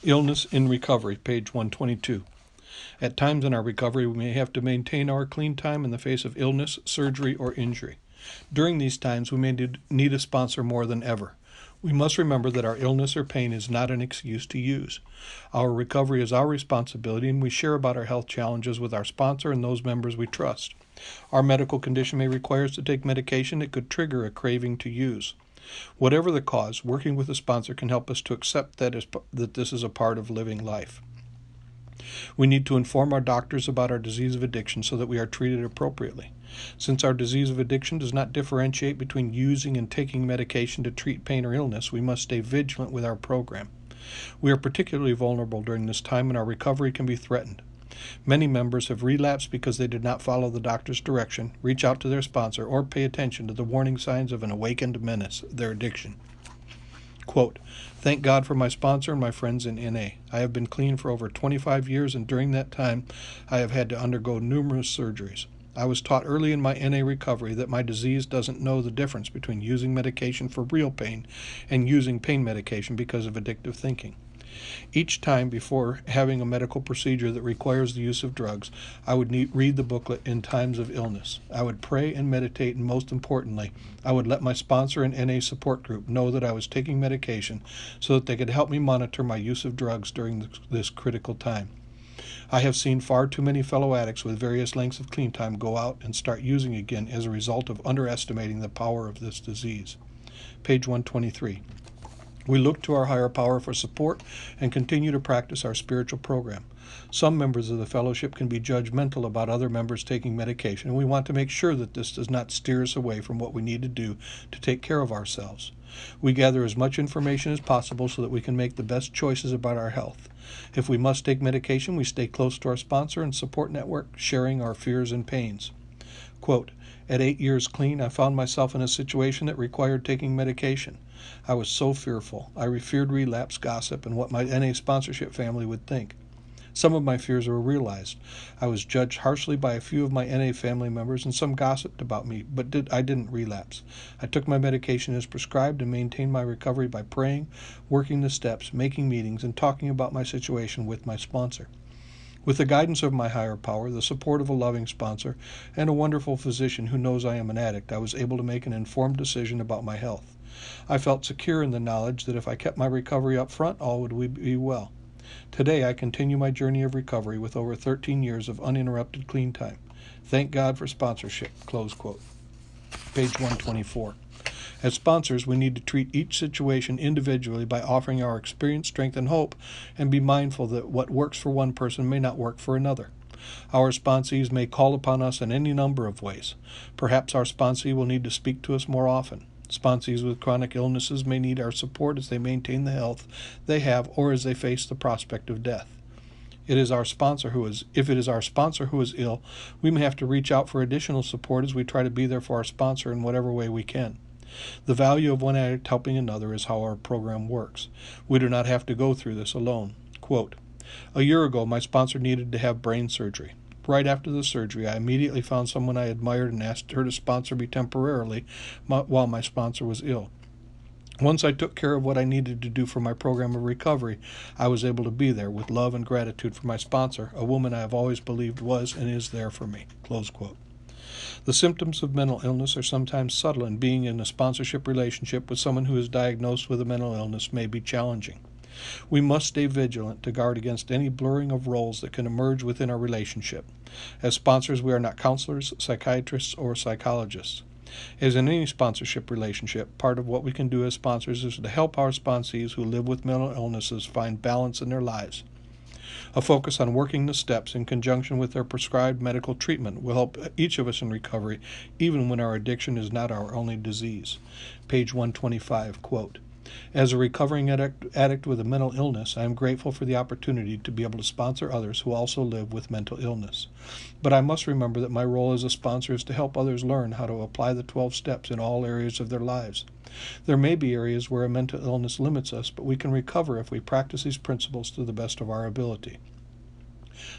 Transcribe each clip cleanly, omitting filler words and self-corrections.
Illness in Recovery, page 122. At times in our recovery, we may have to maintain our clean time in the face of illness, surgery, or injury. During these times, we may need a sponsor more than ever. We must remember that our illness or pain is not an excuse to use. Our recovery is our responsibility, and we share about our health challenges with our sponsor and those members we trust. Our medical condition may require us to take medication that could trigger a craving to use. Whatever the cause, working with a sponsor can help us to accept that this is a part of living life. We need to inform our doctors about our disease of addiction so that we are treated appropriately. Since our disease of addiction does not differentiate between using and taking medication to treat pain or illness, we must stay vigilant with our program. We are particularly vulnerable during this time, and our recovery can be threatened. Many members have relapsed because they did not follow the doctor's direction, reach out to their sponsor, or pay attention to the warning signs of an awakened menace, their addiction. Quote, "Thank God for my sponsor and my friends in NA. I have been clean for over 25 years, and during that time, I have had to undergo numerous surgeries. I was taught early in my NA recovery that my disease doesn't know the difference between using medication for real pain and using pain medication because of addictive thinking. Each time before having a medical procedure that requires the use of drugs, I would read the booklet In Times of Illness. I would pray and meditate, and most importantly, I would let my sponsor and NA support group know that I was taking medication so that they could help me monitor my use of drugs during this critical time. I have seen far too many fellow addicts with various lengths of clean time go out and start using again as a result of underestimating the power of this disease." Page 123. We look to our higher power for support and continue to practice our spiritual program. Some members of the fellowship can be judgmental about other members taking medication, and we want to make sure that this does not steer us away from what we need to do to take care of ourselves. We gather as much information as possible so that we can make the best choices about our health. If we must take medication, we stay close to our sponsor and support network, sharing our fears and pains. Quote, "At 8 years clean, I found myself in a situation that required taking medication. I was so fearful. I feared relapse, gossip, and what my NA sponsorship family would think. Some of my fears were realized. I was judged harshly by a few of my NA family members, and some gossiped about me, but I didn't relapse. I took my medication as prescribed and maintained my recovery by praying, working the steps, making meetings, and talking about my situation with my sponsor. With the guidance of my higher power, the support of a loving sponsor, and a wonderful physician who knows I am an addict, I was able to make an informed decision about my health. I felt secure in the knowledge that if I kept my recovery up front, all would be well. Today, I continue my journey of recovery with over 13 years of uninterrupted clean time. Thank God for sponsorship." Close quote. Page 124. As sponsors, we need to treat each situation individually by offering our experience, strength, and hope, and be mindful that what works for one person may not work for another. Our sponsees may call upon us in any number of ways. Perhaps our sponsee will need to speak to us more often. Sponsees with chronic illnesses may need our support as they maintain the health they have or as they face the prospect of death. If it is our sponsor who is ill, we may have to reach out for additional support as we try to be there for our sponsor in whatever way we can. The value of one addict helping another is how our program works. We do not have to go through this alone. Quote, "A year ago, my sponsor needed to have brain surgery. Right after the surgery, I immediately found someone I admired and asked her to sponsor me temporarily while my sponsor was ill. Once I took care of what I needed to do for my program of recovery, I was able to be there with love and gratitude for my sponsor, a woman I have always believed was and is there for me." Close quote. The symptoms of mental illness are sometimes subtle, and being in a sponsorship relationship with someone who is diagnosed with a mental illness may be challenging. We must stay vigilant to guard against any blurring of roles that can emerge within our relationship. As sponsors, we are not counselors, psychiatrists, or psychologists. As in any sponsorship relationship, part of what we can do as sponsors is to help our sponsees who live with mental illnesses find balance in their lives. A focus on working the steps in conjunction with their prescribed medical treatment will help each of us in recovery, even when our addiction is not our only disease. Page 125, quote, "As a recovering addict with a mental illness, I am grateful for the opportunity to be able to sponsor others who also live with mental illness. But I must remember that my role as a sponsor is to help others learn how to apply the 12 steps in all areas of their lives. There may be areas where a mental illness limits us, but we can recover if we practice these principles to the best of our ability.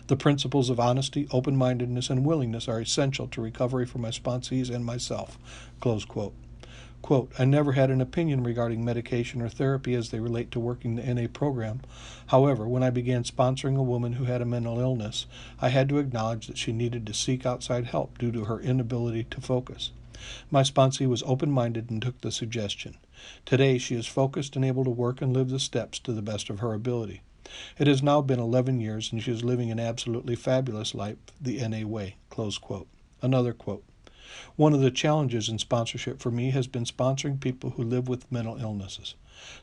The principles of honesty, open-mindedness, and willingness are essential to recovery for my sponsees and myself." Close quote. Quote, I never had an opinion regarding medication or therapy as they relate to working the NA program. However, when I began sponsoring a woman who had a mental illness, I had to acknowledge that she needed to seek outside help due to her inability to focus. My sponsee was open-minded and took the suggestion. Today, she is focused and able to work and live the steps to the best of her ability. It has now been 11 years, and she is living an absolutely fabulous life the NA way. Close quote. Another quote. One of the challenges in sponsorship for me has been sponsoring people who live with mental illnesses.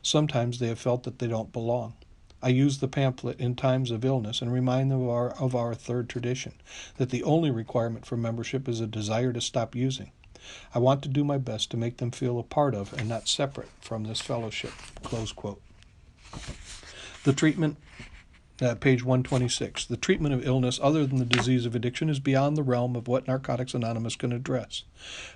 Sometimes they have felt that they don't belong. I use the pamphlet in times of illness and remind them of our third tradition, that the only requirement for membership is a desire to stop using. I want to do my best to make them feel a part of and not separate from this fellowship. Close quote. The treatment, page 126. The treatment of illness other than the disease of addiction is beyond the realm of what Narcotics Anonymous can address.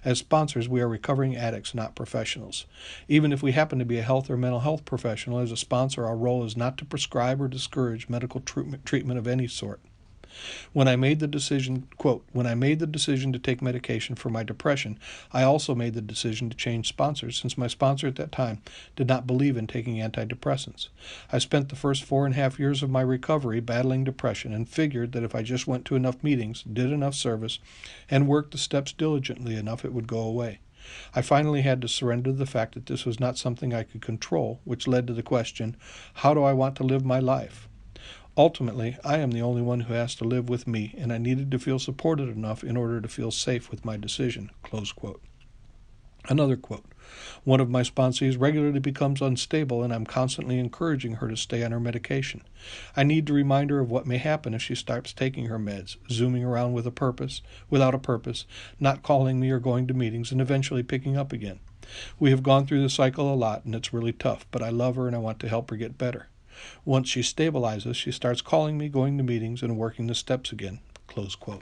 As sponsors, we are recovering addicts, not professionals. Even if we happen to be a health or mental health professional, as a sponsor, our role is not to prescribe or discourage medical treatment of any sort. When I made the decision, quote, when I made the decision to take medication for my depression, I also made the decision to change sponsors, since my sponsor at that time did not believe in taking antidepressants. I spent the first 4.5 years of my recovery battling depression and figured that if I just went to enough meetings, did enough service, and worked the steps diligently enough, it would go away. I finally had to surrender to the fact that this was not something I could control, which led to the question, how do I want to live my life? Ultimately, I am the only one who has to live with me, and I needed to feel supported enough in order to feel safe with my decision. Close quote. Another quote. One of my sponsees regularly becomes unstable, and I'm constantly encouraging her to stay on her medication. I need to remind her of what may happen if she starts taking her meds, zooming around without a purpose, not calling me or going to meetings, and eventually picking up again. We have gone through the cycle a lot, and it's really tough, but I love her and I want to help her get better. Once she stabilizes, she starts calling me, going to meetings, and working the steps again. Close quote.